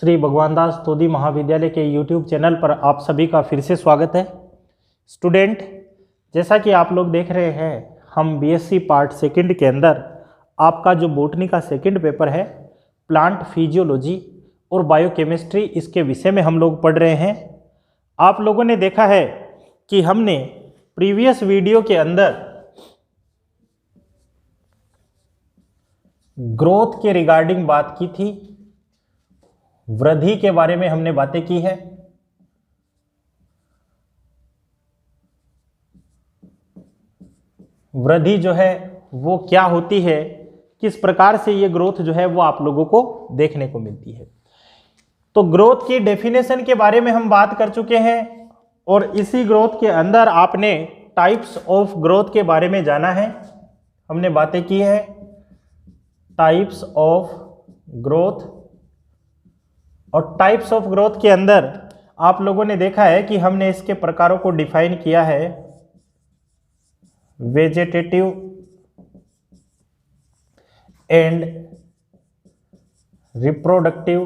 श्री भगवान दास तोदी महाविद्यालय के YouTube चैनल पर आप सभी का फिर से स्वागत है। स्टूडेंट, जैसा कि आप लोग देख रहे हैं, हम बीएससी पार्ट सेकंड के अंदर आपका जो बॉटनी का सेकंड पेपर है, प्लांट फिजियोलॉजी और बायोकेमिस्ट्री, इसके विषय में हम लोग पढ़ रहे हैं। आप लोगों ने देखा है कि हमने प्रीवियस वीडियो के अंदर ग्रोथ के रिगार्डिंग बात की थी, वृद्धि के बारे में हमने बातें की है। वृद्धि जो है वो क्या होती है, किस प्रकार से ये ग्रोथ जो है वो आप लोगों को देखने को मिलती है। तो ग्रोथ की डेफिनेशन के बारे में हम बात कर चुके हैं और इसी ग्रोथ के अंदर आपने टाइप्स ऑफ ग्रोथ के बारे में जाना है। हमने बातें की है टाइप्स ऑफ ग्रोथ, और टाइप्स ऑफ ग्रोथ के अंदर आप लोगों ने देखा है कि हमने इसके प्रकारों को डिफाइन किया है। Vegetative and reproductive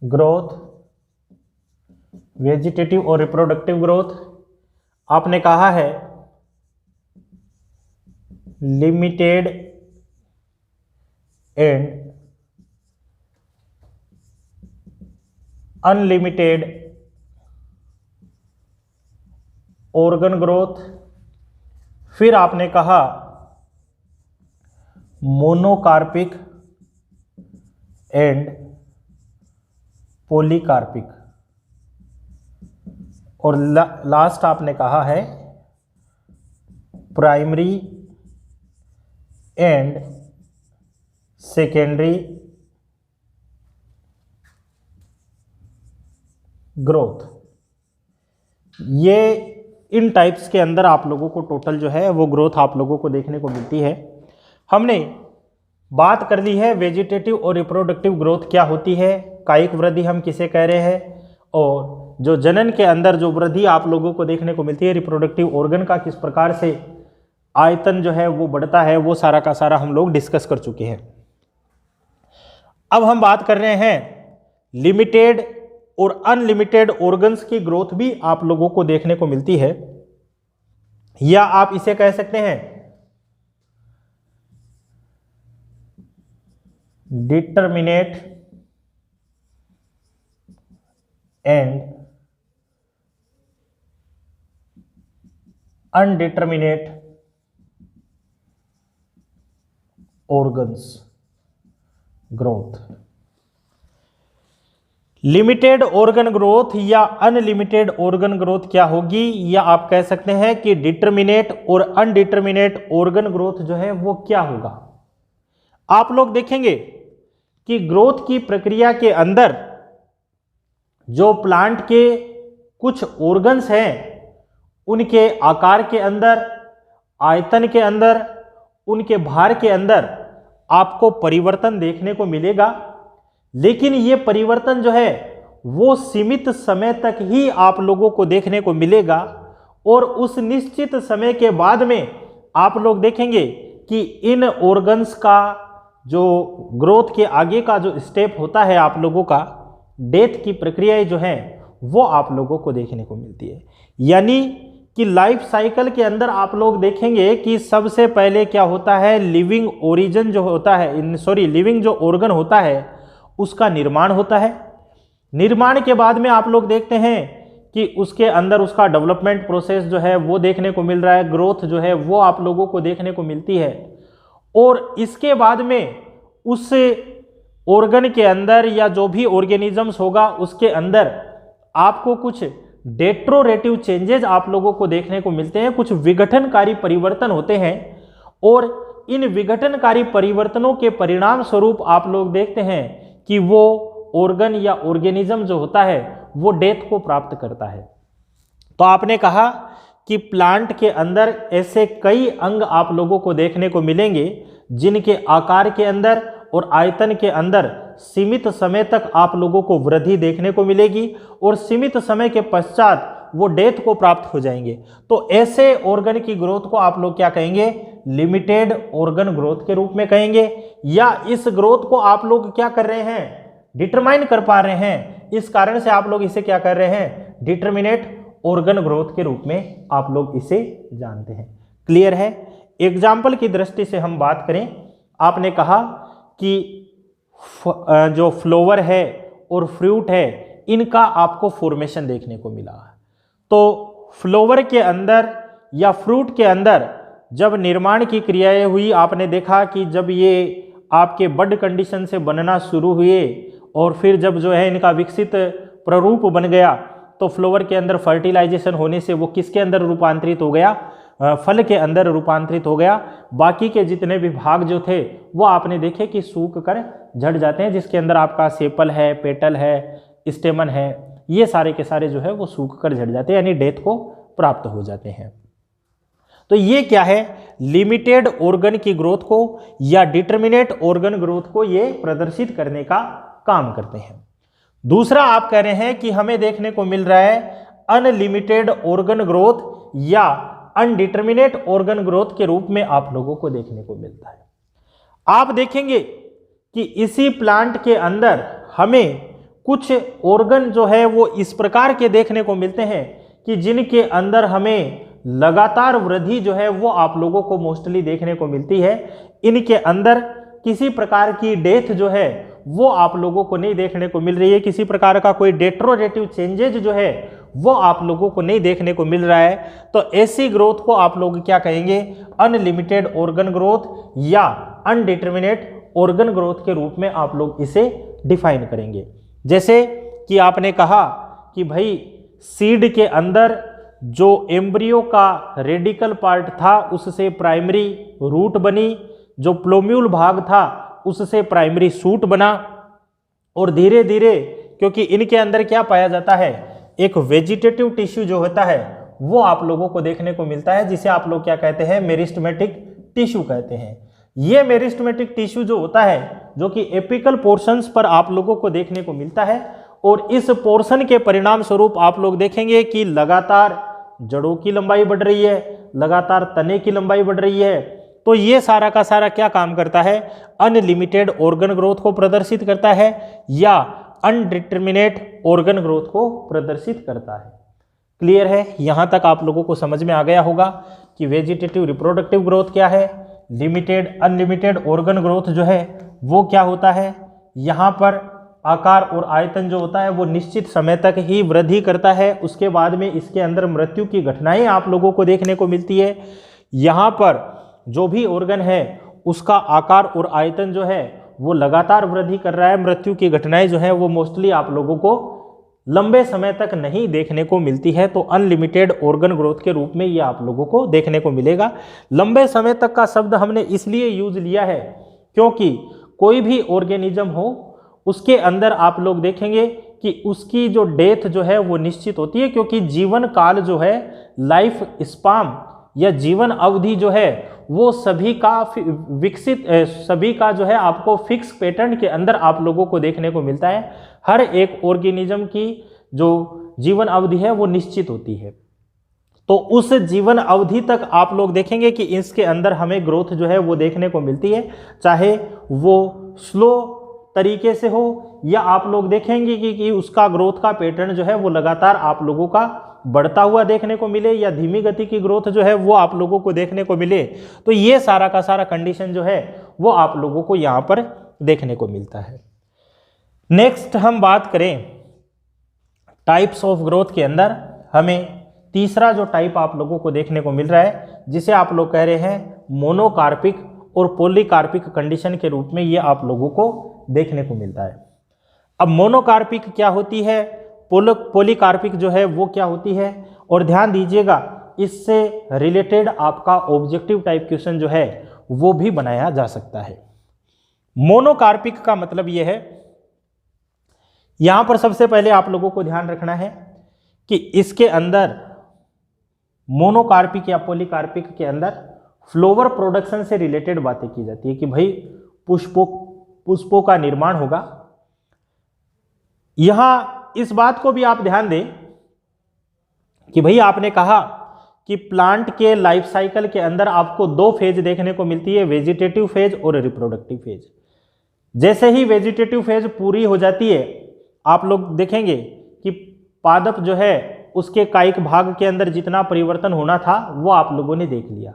growth. Vegetative और रिप्रोडक्टिव ग्रोथ आपने कहा है limited and unlimited organ growth. फिर आपने कहा मोनोकार्पिक एंड पॉलीकार्पिक, और लास्ट आपने कहा है प्राइमरी एंड सेकेंडरी ग्रोथ। ये इन टाइप्स के अंदर आप लोगों को टोटल जो है वो ग्रोथ आप लोगों को देखने को मिलती है। हमने बात कर ली है वेजिटेटिव और रिप्रोडक्टिव ग्रोथ क्या होती है, कायिक वृद्धि हम किसे कह रहे हैं, और जो जनन के अंदर जो वृद्धि आप लोगों को देखने को मिलती है रिप्रोडक्टिव ऑर्गन का, किस प्रकार से आयतन जो है वो बढ़ता है, वो सारा का सारा हम लोग डिस्कस कर चुके हैं। अब हम बात कर रहे हैं लिमिटेड और अनलिमिटेड ऑर्गन्स की ग्रोथ भी आप लोगों को देखने को मिलती है, या आप इसे कह सकते हैं determinate and undeterminate organs growth. Limited organ growth या अनलिमिटेड ऑर्गन ग्रोथ क्या होगी, या आप कह सकते हैं कि डिटरमिनेट और अनडिटरमिनेट ऑर्गन ग्रोथ जो है वो क्या होगा। आप लोग देखेंगे कि ग्रोथ की प्रक्रिया के अंदर जो प्लांट के कुछ ऑर्गन्स हैं, उनके आकार के अंदर, आयतन के अंदर, उनके भार के अंदर आपको परिवर्तन देखने को मिलेगा, लेकिन ये परिवर्तन जो है वो सीमित समय तक ही आप लोगों को देखने को मिलेगा, और उस निश्चित समय के बाद में आप लोग देखेंगे कि इन ऑर्गन्स का जो ग्रोथ के आगे का जो स्टेप होता है आप लोगों का, डेथ की प्रक्रियाएं जो हैं वो आप लोगों को देखने को मिलती है। यानी कि लाइफ साइकिल के अंदर आप लोग देखेंगे कि सबसे पहले क्या होता है, लिविंग ओरिजिन जो होता है, लिविंग जो ऑर्गन होता है उसका निर्माण होता है। निर्माण के बाद में आप लोग देखते हैं कि उसके अंदर उसका डेवलपमेंट प्रोसेस जो है वो देखने को मिल रहा है, ग्रोथ जो है वो आप लोगों को देखने को मिलती है, और इसके बाद में उस ऑर्गन के अंदर या जो भी ऑर्गेनिजम्स होगा उसके अंदर आपको कुछ डेट्रोरेटिव चेंजेस आप लोगों को देखने को मिलते हैं, कुछ विघटनकारी परिवर्तन होते हैं, और इन विघटनकारी परिवर्तनों के परिणाम स्वरूप आप लोग देखते हैं कि वो ऑर्गन या ऑर्गेनिज्म जो होता है वो डेथ को प्राप्त करता है। तो आपने कहा कि प्लांट के अंदर ऐसे कई अंग आप लोगों को देखने को मिलेंगे जिनके आकार के अंदर और आयतन के अंदर सीमित समय तक आप लोगों को वृद्धि देखने को मिलेगी, और सीमित समय के पश्चात वो डेथ को प्राप्त हो जाएंगे। तो ऐसे ऑर्गन की ग्रोथ को आप लोग क्या कहेंगे, लिमिटेड ऑर्गन ग्रोथ के रूप में कहेंगे, या इस ग्रोथ को आप लोग क्या कर रहे हैं, डिटरमाइन कर पा रहे हैं, इस कारण से आप लोग इसे क्या कर रहे हैं, डिटरमिनेट ऑर्गन ग्रोथ के रूप में आप लोग इसे जानते हैं। क्लियर है। एग्जाम्पल की दृष्टि से हम बात करें, आपने कहा कि जो फ्लावर है और फ्रूट है इनका आपको फॉर्मेशन देखने को मिला। तो फ्लावर के अंदर या फ्रूट के अंदर जब निर्माण की क्रियाएं हुई, आपने देखा कि जब ये आपके बड कंडीशन से बनना शुरू हुए और फिर जब जो है इनका विकसित प्ररूप बन गया, तो फ्लावर के अंदर फर्टिलाइजेशन होने से वो किसके अंदर रूपांतरित हो गया, फल के अंदर रूपांतरित हो गया। बाकी के जितने भी भाग जो थे वो आपने देखे कि सूख कर झड़ जाते हैं, जिसके अंदर आपका सेपल है, पेटल है, स्टेमन है, ये सारे के सारे जो है वो सूख कर झड़ जाते हैं, यानी डेथ को प्राप्त हो जाते हैं। तो ये क्या है, लिमिटेड ऑर्गन की ग्रोथ को या डिटरमिनेट ऑर्गन ग्रोथ को ये प्रदर्शित करने का काम करते हैं। दूसरा आप कह रहे हैं कि हमें देखने को मिल रहा है अनलिमिटेड ऑर्गन ग्रोथ या अनडिटरमिनेट ऑर्गन ग्रोथ के रूप में आप लोगों को देखने को मिलता है। आप देखेंगे कि इसी प्लांट के अंदर हमें कुछ ऑर्गन जो है वो इस प्रकार के देखने को मिलते हैं कि जिनके अंदर हमें लगातार वृद्धि जो है वो आप लोगों को मोस्टली देखने को मिलती है। इनके अंदर किसी प्रकार की डेथ जो है वो आप लोगों को नहीं देखने को मिल रही है, किसी प्रकार का कोई डेट्रोरेटिव चेंजेज जो है वो आप लोगों को नहीं देखने को मिल रहा है। तो ऐसी ग्रोथ को आप लोग क्या कहेंगे, अनलिमिटेड ऑर्गन ग्रोथ या अनडिटरमिनेट ऑर्गन ग्रोथ के रूप में आप लोग इसे डिफाइन करेंगे। जैसे कि आपने कहा कि भाई सीड के अंदर जो एम्ब्रियो का रेडिकल पार्ट था उससे प्राइमरी रूट बनी, जो प्लोम्यूल भाग था उससे प्राइमरी शूट बना, और धीरे धीरे क्योंकि इनके अंदर क्या पाया जाता है, एक वेजिटेटिव टिश्यू जो होता है वो आप लोगों को देखने को मिलता है, जिसे आप लोग क्या कहते हैं, मेरिस्टेमेटिक टिश्यू कहते हैं। ये मेरिस्टेमेटिक टिश्यू जो होता है जो कि एपिकल पोर्शंस पर आप लोगों को देखने को मिलता है, और इस पोर्शन के परिणाम स्वरूप आप लोग देखेंगे कि लगातार जड़ों की लंबाई बढ़ रही है, लगातार तने की लंबाई बढ़ रही है। तो ये सारा का सारा क्या काम करता है, अनलिमिटेड ऑर्गन ग्रोथ को प्रदर्शित करता है या अनडिटरमिनेट ऑर्गन ग्रोथ को प्रदर्शित करता है। क्लियर है। यहां तक आप लोगों को समझ में आ गया होगा कि वेजिटेटिव रिप्रोडक्टिव ग्रोथ क्या है, लिमिटेड अनलिमिटेड ऑर्गन ग्रोथ जो है वो क्या होता है। यहां पर आकार और आयतन जो होता है वो निश्चित समय तक ही वृद्धि करता है, उसके बाद में इसके अंदर मृत्यु की घटनाएं आप लोगों को देखने को मिलती है। यहाँ पर जो भी ऑर्गन है उसका आकार और आयतन जो है वो लगातार वृद्धि कर रहा है, मृत्यु की घटनाएं जो है वो मोस्टली आप लोगों को लंबे समय तक नहीं देखने को मिलती है। तो अनलिमिटेड ऑर्गन ग्रोथ के रूप में ये आप लोगों को देखने को मिलेगा। लंबे समय तक का शब्द हमने इसलिए यूज लिया है क्योंकि कोई भी ऑर्गेनिज्म हो उसके अंदर आप लोग देखेंगे कि उसकी जो डेथ जो है वो निश्चित होती है, क्योंकि जीवन काल जो है, लाइफ स्पान या जीवन अवधि जो है वो सभी का विकसित सभी का जो है आपको फिक्स पैटर्न के अंदर आप लोगों को देखने को मिलता है। हर एक ऑर्गेनिज्म की जो जीवन अवधि है वो निश्चित होती है। तो उस जीवन अवधि तक आप लोग देखेंगे कि इसके अंदर हमें ग्रोथ जो है वो देखने को मिलती है, चाहे वो स्लो तरीके से हो या आप लोग देखेंगे कि उसका ग्रोथ का पैटर्न जो है वो लगातार आप लोगों का बढ़ता हुआ देखने को मिले, या धीमी गति की ग्रोथ जो है वो आप लोगों को देखने को मिले। तो ये सारा का सारा कंडीशन जो है वो आप लोगों को यहाँ पर देखने को मिलता है। नेक्स्ट हम बात करें टाइप्स ऑफ ग्रोथ के अंदर, हमें तीसरा जो टाइप आप लोगों को देखने को मिल रहा है जिसे आप लोग कह रहे हैं मोनोकार्पिक और पॉलीकार्पिक कंडीशन के रूप में ये आप लोगों को देखने को मिलता है। अब मोनोकार्पिक क्या होती है, पॉलीकार्पिक जो है वो क्या होती है, और ध्यान दीजिएगा इससे रिलेटेड आपका ऑब्जेक्टिव टाइप क्वेश्चन जो है वो भी बनाया जा सकता है। मोनोकार्पिक का मतलब ये है, यहां पर सबसे पहले आप लोगों को ध्यान रखना है कि इसके अंदर मोनोकार्पिक या पॉलीकार्पिक के अंदर फ्लावर प्रोडक्शन से रिलेटेड बातें की जाती है कि भाई पुष्पों का निर्माण होगा। यहां इस बात को भी आप ध्यान दें कि भाई आपने कहा कि प्लांट के लाइफ साइकिल के अंदर आपको दो फेज देखने को मिलती है, वेजिटेटिव फेज और रिप्रोडक्टिव फेज। जैसे ही वेजिटेटिव फेज पूरी हो जाती है, आप लोग देखेंगे कि पादप जो है उसके कायिक भाग के अंदर जितना परिवर्तन होना था वो आप लोगों ने देख लिया।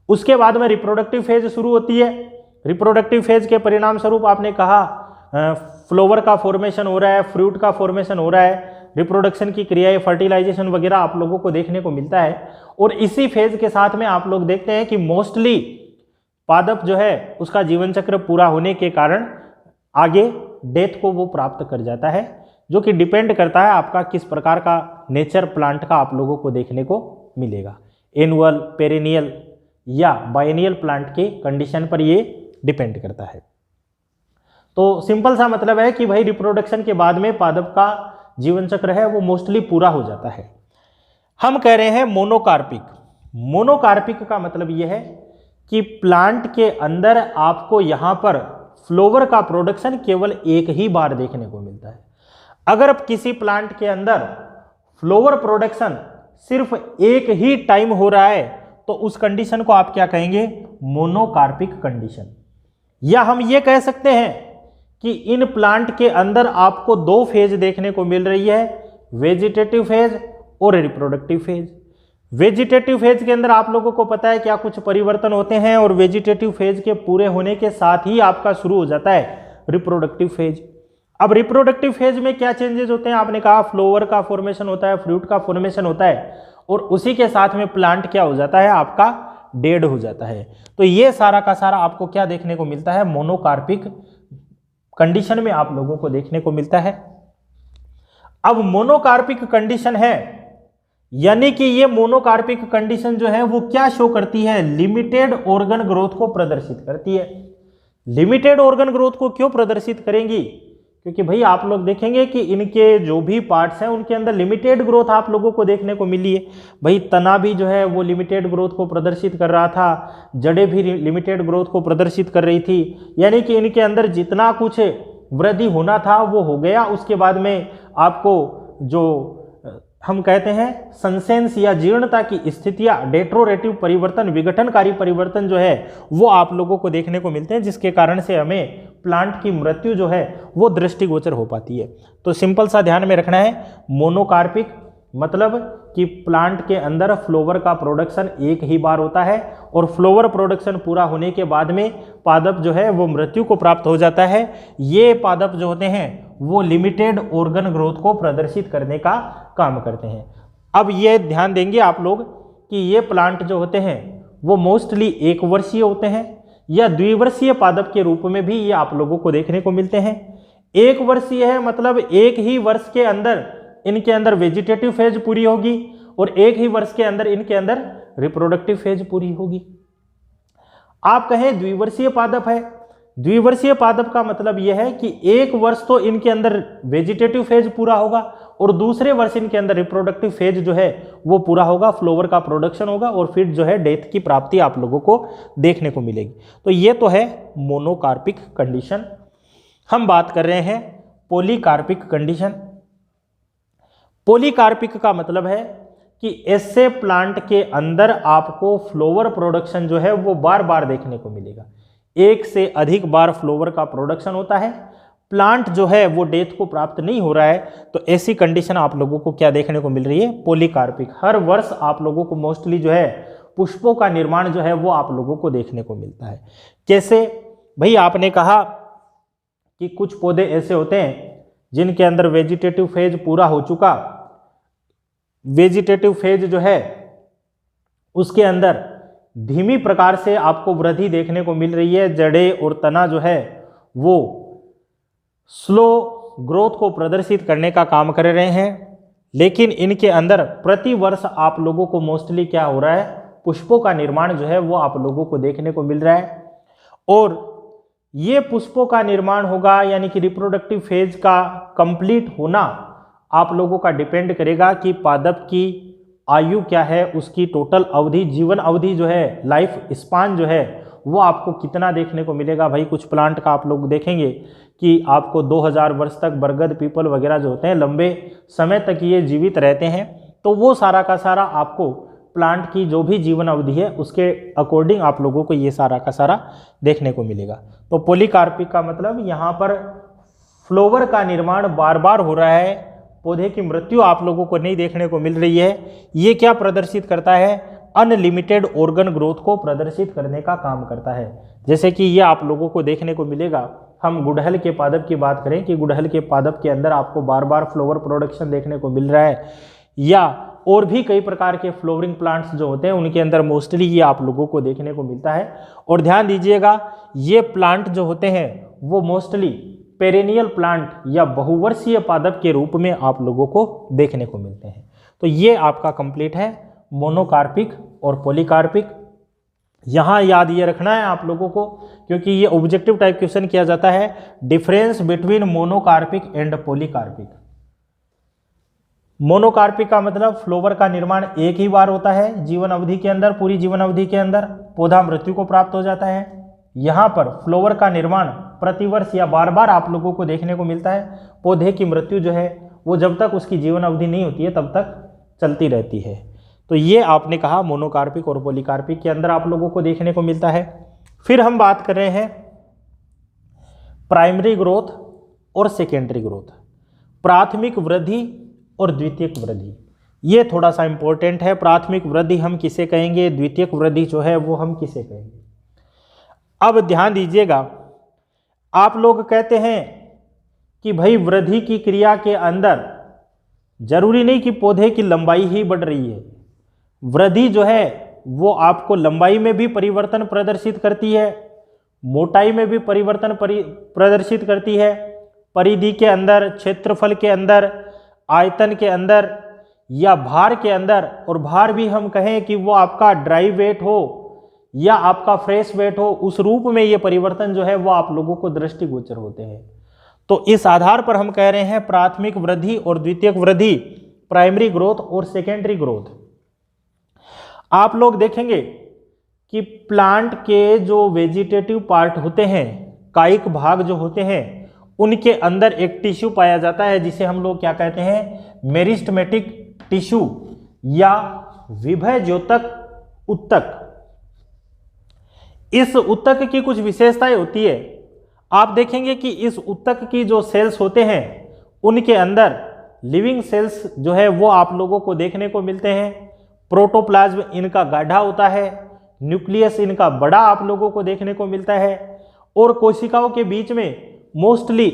उसके बाद में रिप्रोडक्टिव फेज शुरू होती है। रिप्रोडक्टिव फेज के परिणाम स्वरूप आपने कहा फ्लावर का फॉर्मेशन हो रहा है, फ्रूट का फॉर्मेशन हो रहा है, रिप्रोडक्शन की क्रियाएं, फर्टिलाइजेशन वगैरह आप लोगों को देखने को मिलता है। और इसी फेज के साथ में आप लोग देखते हैं कि मोस्टली पादप जो है उसका जीवन चक्र पूरा होने के कारण आगे डेथ को वो प्राप्त कर जाता है, जो कि डिपेंड करता है आपका किस प्रकार का नेचर प्लांट का आप लोगों को देखने को मिलेगा। एनुअल, पेरेनियल या बायनियल प्लांट के कंडीशन पर ये डिपेंड करता है। तो सिंपल सा मतलब है कि भाई रिप्रोडक्शन के बाद में पादप का जीवन चक्र है वो मोस्टली पूरा हो जाता है। हम कह रहे हैं मोनोकार्पिक। मोनोकार्पिक का मतलब यह है कि प्लांट के अंदर आपको यहां पर फ्लावर का प्रोडक्शन केवल एक ही बार देखने को मिलता है। अगर किसी प्लांट के अंदर फ्लावर प्रोडक्शन सिर्फ एक ही टाइम हो रहा है तो उस कंडीशन को आप क्या कहेंगे? Monocarpic condition. या हम ये कह सकते हैं कि इन प्लांट के अंदर आपको दो फेज देखने को मिल रही है, वेजिटेटिव फेज और रिप्रोडक्टिव फेज। वेजिटेटिव फेज के अंदर आप लोगों को पता है क्या कुछ परिवर्तन होते हैं, और वेजिटेटिव फेज के पूरे होने के साथ ही आपका शुरू हो जाता है रिप्रोडक्टिव फेज। अब रिप्रोडक्टिव फेज में क्या चेंजेस होते हैं? आपने कहा फ्लावर का फॉर्मेशन होता है, फ्रूट का फॉर्मेशन होता है, और उसी के साथ में प्लांट क्या हो जाता है? आपका डेड हो जाता है। तो ये सारा का सारा आपको क्या देखने को मिलता है? मोनोकार्पिक कंडीशन में आप लोगों को देखने को मिलता है। अब मोनोकार्पिक कंडीशन है, यानी कि ये मोनोकार्पिक कंडीशन जो है वो क्या शो करती है? लिमिटेड ऑर्गन ग्रोथ को प्रदर्शित करती है। लिमिटेड ऑर्गन ग्रोथ को क्यों प्रदर्शित करेंगी? क्योंकि भाई आप लोग देखेंगे कि इनके जो भी पार्ट्स हैं उनके अंदर लिमिटेड ग्रोथ आप लोगों को देखने को मिली है। भाई तना भी जो है वो लिमिटेड ग्रोथ को प्रदर्शित कर रहा था, जड़ें भी लिमिटेड ग्रोथ को प्रदर्शित कर रही थी, यानी कि इनके अंदर जितना कुछ वृद्धि होना था वो हो गया। उसके बाद में आपको जो हम कहते हैं संसेंस या जीर्णता की स्थितियां, डेट्रोरेटिव परिवर्तन, विघटनकारी परिवर्तन जो है वो आप लोगों को देखने को मिलते हैं, जिसके कारण से हमें प्लांट की मृत्यु जो है वो दृष्टिगोचर हो पाती है। तो सिंपल सा ध्यान में रखना है, मोनोकार्पिक मतलब कि प्लांट के अंदर फ्लावर का प्रोडक्शन एक ही बार होता है, और फ्लावर प्रोडक्शन पूरा होने के बाद में पादप जो है वो मृत्यु को प्राप्त हो जाता है। ये पादप जो होते हैं वो लिमिटेड ऑर्गन ग्रोथ को प्रदर्शित करने का काम करते हैं। अब ये ध्यान देंगे आप लोग कि ये प्लांट जो होते हैं वो मोस्टली एक वर्षीय होते हैं या द्विवर्षीय पादप के रूप में भी ये आप लोगों को देखने को मिलते हैं। एक वर्षीय है मतलब एक ही वर्ष के अंदर इनके अंदर वेजिटेटिव फेज पूरी होगी, और एक ही वर्ष के अंदर इनके अंदर रिप्रोडक्टिव फेज पूरी होगी। आप कहें द्विवर्षीय पादप है, द्विवर्षीय पादप का मतलब यह है कि एक वर्ष तो इनके अंदर वेजिटेटिव फेज पूरा होगा और दूसरे वर्ष इनके अंदर रिप्रोडक्टिव फेज जो है वो पूरा होगा, फ्लावर का प्रोडक्शन होगा, और फिर जो है डेथ की प्राप्ति आप लोगों को देखने को मिलेगी। तो ये तो है मोनोकार्पिक कंडीशन। हम बात कर रहे हैं पॉलीकार्पिक कंडीशन। पॉलीकार्पिक का मतलब है कि ऐसे प्लांट के अंदर आपको फ्लावर प्रोडक्शन जो है वो बार बार देखने को मिलेगा, एक से अधिक बार फ्लावर का प्रोडक्शन होता है, प्लांट जो है वो डेथ को प्राप्त नहीं हो रहा है। तो ऐसी कंडीशन आप लोगों को क्या देखने को मिल रही है? पॉलीकार्पिक। हर वर्ष आप लोगों को मोस्टली जो है पुष्पों का निर्माण जो है वो आप लोगों को देखने को मिलता है। कैसे? भाई आपने कहा कि कुछ पौधे ऐसे होते हैं जिनके अंदर वेजिटेटिव फेज पूरा हो चुका, वेजिटेटिव फेज जो है उसके अंदर धीमी प्रकार से आपको वृद्धि देखने को मिल रही है, जड़ें और तना जो है वो स्लो ग्रोथ को प्रदर्शित करने का काम कर रहे हैं, लेकिन इनके अंदर प्रति वर्ष आप लोगों को मोस्टली क्या हो रहा है? पुष्पों का निर्माण जो है वो आप लोगों को देखने को मिल रहा है। और ये पुष्पों का निर्माण होगा यानी कि रिप्रोडक्टिव फेज का कंप्लीट होना आप लोगों का डिपेंड करेगा कि पादप की आयु क्या है, उसकी टोटल अवधि, जीवन अवधि जो है, लाइफ स्पान जो है वो आपको कितना देखने को मिलेगा। भाई कुछ प्लांट का आप लोग देखेंगे कि आपको 2000 वर्ष तक बरगद, पीपल वगैरह जो होते हैं लंबे समय तक ये जीवित रहते हैं। तो वो सारा का सारा आपको प्लांट की जो भी जीवन अवधि है उसके अकॉर्डिंग आप लोगों को ये सारा का सारा देखने को मिलेगा। तो पॉलीकार्पिक का मतलब यहाँ पर फ्लोवर का निर्माण बार बार हो रहा है, पौधे की मृत्यु आप लोगों को नहीं देखने को मिल रही है। ये क्या प्रदर्शित करता है? अनलिमिटेड ऑर्गन ग्रोथ को प्रदर्शित करने का काम करता है। जैसे कि ये आप लोगों को देखने को मिलेगा, हम गुड़हल के पादप की बात करें कि गुड़हल के पादप के अंदर आपको बार बार फ्लावर प्रोडक्शन देखने को मिल रहा है, या और भी कई प्रकार के फ्लोवरिंग प्लांट्स जो होते हैं उनके अंदर मोस्टली ये आप लोगों को देखने को मिलता है। और ध्यान दीजिएगा, ये प्लांट जो होते हैं वो मोस्टली पेरेनियल प्लांट या बहुवर्षीय पादप के रूप में आप लोगों को देखने को मिलते हैं। तो ये आपका कंप्लीट है मोनोकार्पिक और पॉलीकार्पिक। यहाँ याद ये रखना है आप लोगों को, क्योंकि ये ऑब्जेक्टिव टाइप क्वेश्चन किया जाता है, difference between monocarpic and polycarpic. Monocarpic का मतलब फ्लोवर का निर्माण एक ही बार होता है जीवन अवधि के अंदर, पूरी जीवन अवधि के अंदर पौधा मृत्यु को प्राप्त हो जाता है। यहाँ पर फ्लोवर का निर्माण प्रतिवर्ष या बार बार आप लोगों को देखने को मिलता है। पौधे की मृत्यु जो है वो जब तक उसकी जीवन अवधि नहीं होती है तब तक चलती रहती है। तो ये आपने कहा मोनोकार्पिक और पॉलीकार्पिक के अंदर आप लोगों को देखने को मिलता है। फिर हम बात कर रहे हैं प्राइमरी ग्रोथ और सेकेंडरी ग्रोथ, प्राथमिक वृद्धि और द्वितीयक वृद्धि। ये थोड़ा सा इंपॉर्टेंट है। प्राथमिक वृद्धि हम किसे कहेंगे, द्वितीयक वृद्धि जो है वो हम किसे कहेंगे। अब ध्यान दीजिएगा, आप लोग कहते हैं कि भाई वृद्धि की क्रिया के अंदर जरूरी नहीं कि पौधे की लंबाई ही बढ़ रही है, वृद्धि जो है वो आपको लंबाई में भी परिवर्तन प्रदर्शित करती है, मोटाई में भी परिवर्तन प्रदर्शित करती है, परिधि के अंदर, क्षेत्रफल के अंदर, आयतन के अंदर या भार के अंदर। और भार भी हम कहें कि वो आपका ड्राई वेट हो या आपका फ्रेश वेट हो, उस रूप में ये परिवर्तन जो है वो आप लोगों को दृष्टिगोचर होते हैं। तो इस आधार पर हम कह रहे हैं प्राथमिक वृद्धि और द्वितीयक वृद्धि, प्राइमरी ग्रोथ और सेकेंडरी ग्रोथ। आप लोग देखेंगे कि प्लांट के जो वेजिटेटिव पार्ट होते हैं, कायिक भाग जो होते हैं, उनके अंदर एक टिश्यू पाया जाता है जिसे हम लोग क्या कहते हैं, मेरिस्टेमेटिक टिश्यू या विभय द्योतक उत्तक। इस उत्तक की कुछ विशेषताएं होती है। आप देखेंगे कि इस उत्तक की जो सेल्स होते हैं उनके अंदर लिविंग सेल्स जो है वो आप लोगों को देखने को मिलते हैं। प्रोटोप्लाज्म इनका गाढ़ा होता है, न्यूक्लियस इनका बड़ा आप लोगों को देखने को मिलता है, और कोशिकाओं के बीच में मोस्टली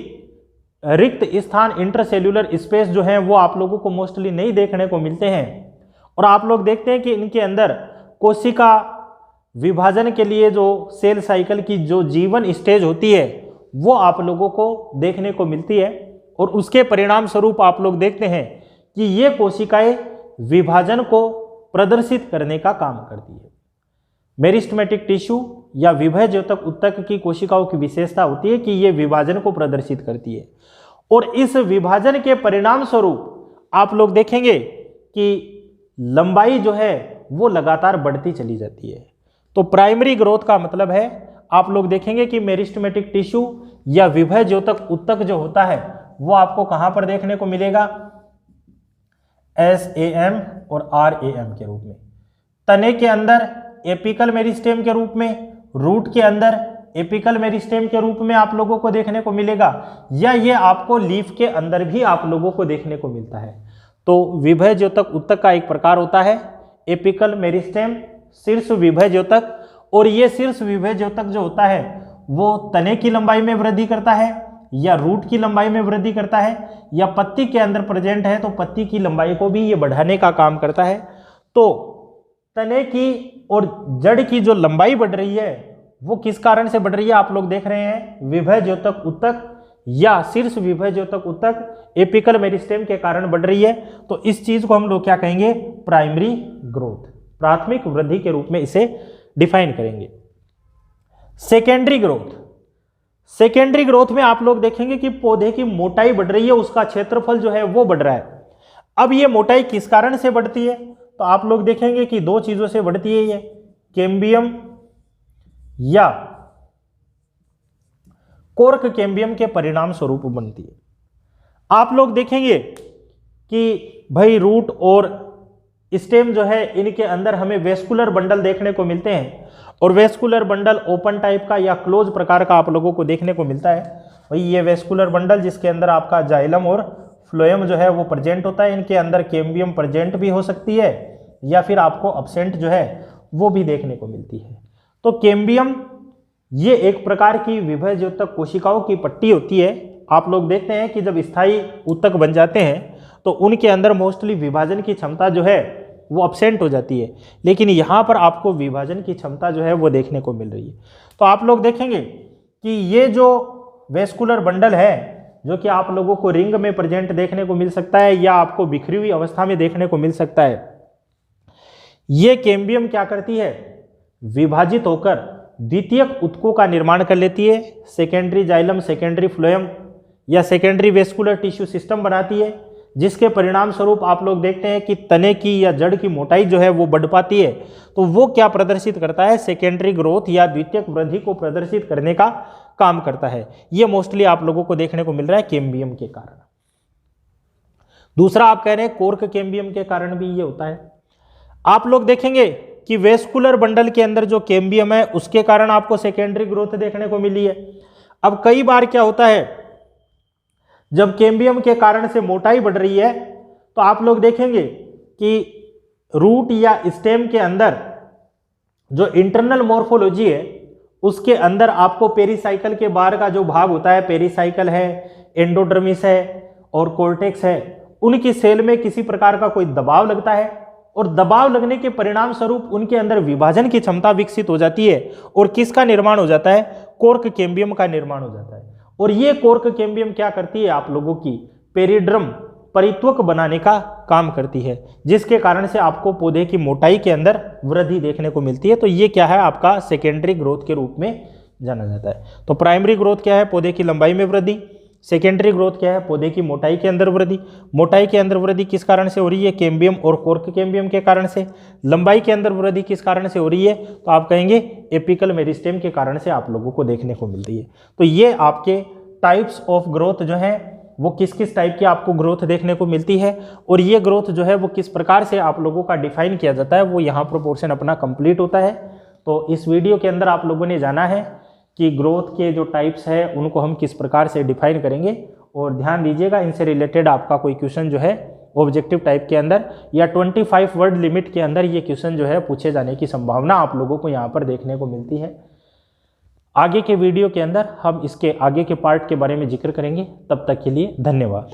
रिक्त स्थान, इंटरसेल्यूलर स्पेस जो है वो आप लोगों को मोस्टली नहीं देखने को मिलते हैं। और आप लोग देखते हैं कि इनके अंदर कोशिका विभाजन के लिए जो सेल साइकिल की जो जीवन स्टेज होती है वो आप लोगों को देखने को मिलती है, और उसके परिणाम स्वरूप आप लोग देखते हैं कि ये कोशिकाएं विभाजन को प्रदर्शित करने का काम करती है। मेरिस्टेमेटिक टिश्यू या विभय द्योतक उत्तक की कोशिकाओं की विशेषता होती है कि ये विभाजन को प्रदर्शित करती है, और इस विभाजन के परिणाम स्वरूप आप लोग देखेंगे कि लंबाई जो है वो लगातार बढ़ती चली जाती है। तो प्राइमरी ग्रोथ का मतलब है, आप लोग देखेंगे कि मेरिस्टेमेटिक टिश्यू या विभय द्योतक उत्तक जो होता है वो आपको कहां पर देखने को मिलेगा, SAM और RAM के रूप में। तने के अंदर एपिकल मेरिस्टेम के रूप में, रूट के अंदर एपिकल मेरिस्टेम के रूप में आप लोगों को देखने को मिलेगा, या ये आपको लीफ के अंदर भी आप लोगों को देखने को मिलता है। तो विभय द्योतक उत्तक का एक प्रकार होता है एपिकल मेरिस्टेम, शीर्ष विभय द्योतक, और ये शीर्ष विभय द्योतक जो होता है वो तने की लंबाई में वृद्धि करता है या रूट की लंबाई में वृद्धि करता है, या पत्ती के अंदर प्रेजेंट है तो पत्ती की लंबाई को भी ये बढ़ाने का काम करता है। तो तने की और जड़ की जो लंबाई बढ़ रही है वो किस कारण से बढ़ रही है, आप लोग देख रहे हैं विभय द्योतक उत्तक या शीर्ष विभय द्योतक उत्तक एपिकल मेरिस्टेम के कारण बढ़ रही है। तो इस चीज को हम लोग क्या कहेंगे, प्राइमरी ग्रोथ, प्राथमिक वृद्धि के रूप में इसे डिफाइन करेंगे। सेकेंडरी ग्रोथ, सेकेंडरी ग्रोथ में आप लोग देखेंगे कि पौधे की मोटाई बढ़ रही है, उसका क्षेत्रफल जो है वो बढ़ रहा है। अब ये मोटाई किस कारण से बढ़ती है, तो आप लोग देखेंगे कि दो चीजों से बढ़ती है, ये कैम्बियम या कोर्क कैम्बियम के परिणाम स्वरूप बनती है। आप लोग देखेंगे कि भाई रूट और स्टेम जो है इनके अंदर हमें वेस्कुलर बंडल देखने को मिलते हैं, और वेस्कुलर बंडल ओपन टाइप का या क्लोज प्रकार का आप लोगों को देखने को मिलता है। वही ये वेस्कुलर बंडल जिसके अंदर आपका जाइलम और फ्लोएम जो है वो प्रेजेंट होता है। इनके अंदर कैम्बियम प्रेजेंट भी हो सकती है या फिर आपको अब्सेंट जो है वो भी देखने को मिलती है। तो कैम्बियम ये एक प्रकार की विभजयोतक कोशिकाओं की पट्टी होती है। आप लोग देखते हैं कि जब स्थायी ऊतक बन जाते हैं तो उनके अंदर मोस्टली विभाजन की क्षमता जो है वो अब्सेंट हो जाती है, लेकिन यहाँ पर आपको विभाजन की क्षमता जो है वो देखने को मिल रही है। तो आप लोग देखेंगे कि ये जो वेस्कुलर बंडल है जो कि आप लोगों को रिंग में प्रेजेंट देखने को मिल सकता है या आपको बिखरी हुई अवस्था में देखने को मिल सकता है, ये कैम्बियम क्या करती है, विभाजित होकर द्वितीयक ऊतकों का निर्माण कर लेती है। सेकेंडरी जाइलम, सेकेंडरी फ्लोएम या सेकेंडरी वेस्कुलर टिश्यू सिस्टम बनाती है, जिसके परिणाम स्वरूप आप लोग देखते हैं कि तने की या जड़ की मोटाई जो है वो बढ़ पाती है। तो वो क्या प्रदर्शित करता है, सेकेंडरी ग्रोथ या द्वितीयक वृद्धि को प्रदर्शित करने का काम करता है। ये मोस्टली आप लोगों को देखने को मिल रहा है कैम्बियम के कारण। दूसरा आप कह रहे हैं कोर्क कैम्बियम के कारण भी ये होता है। आप लोग देखेंगे कि वेस्कुलर बंडल के अंदर जो कैम्बियम है उसके कारण आपको सेकेंडरी ग्रोथ देखने को मिली है। अब कई बार क्या होता है, जब कैम्बियम के कारण से मोटाई बढ़ रही है तो आप लोग देखेंगे कि रूट या स्टेम के अंदर जो इंटरनल मॉर्फोलॉजी है उसके अंदर आपको पेरिसाइकल के बाहर का जो भाग होता है, पेरिसाइकल है, एंडोडर्मिस है और कोर्टेक्स है, उनकी सेल में किसी प्रकार का कोई दबाव लगता है और दबाव लगने के परिणाम स्वरूप उनके अंदर विभाजन की क्षमता विकसित हो जाती है और किसका निर्माण हो जाता है, कोर्क कैम्बियम का निर्माण हो जाता है। और ये कोर्क कैम्बियम क्या करती है, आप लोगों की पेरिड्रम परित्वक बनाने का काम करती है, जिसके कारण से आपको पौधे की मोटाई के अंदर वृद्धि देखने को मिलती है। तो ये क्या है, आपका सेकेंडरी ग्रोथ के रूप में जाना जाता है। तो प्राइमरी ग्रोथ क्या है, पौधे की लंबाई में वृद्धि। सेकेंडरी ग्रोथ क्या है, पौधे की मोटाई के अंदर वृद्धि। मोटाई के अंदर वृद्धि किस कारण से हो रही है, कैम्बियम और कोर्क कैम्बियम के कारण से। लंबाई के अंदर वृद्धि किस कारण से हो रही है, तो आप कहेंगे एपिकल मेरिस्टेम के कारण से आप लोगों को देखने को मिलती है। तो ये आपके टाइप्स ऑफ ग्रोथ जो है वो किस किस टाइप की आपको ग्रोथ देखने को मिलती है और ये ग्रोथ जो है वो किस प्रकार से आप लोगों का डिफाइन किया जाता है, वो यहाँ पर पोर्शन अपना कंप्लीट होता है। तो इस वीडियो के अंदर आप लोगों ने जाना है कि ग्रोथ के जो टाइप्स है उनको हम किस प्रकार से डिफाइन करेंगे। और ध्यान दीजिएगा, इनसे रिलेटेड आपका कोई क्वेश्चन जो है ऑब्जेक्टिव टाइप के अंदर या 25 वर्ड लिमिट के अंदर ये क्वेश्चन जो है पूछे जाने की संभावना आप लोगों को यहाँ पर देखने को मिलती है। आगे के वीडियो के अंदर हम इसके आगे के पार्ट के बारे में जिक्र करेंगे। तब तक के लिए धन्यवाद।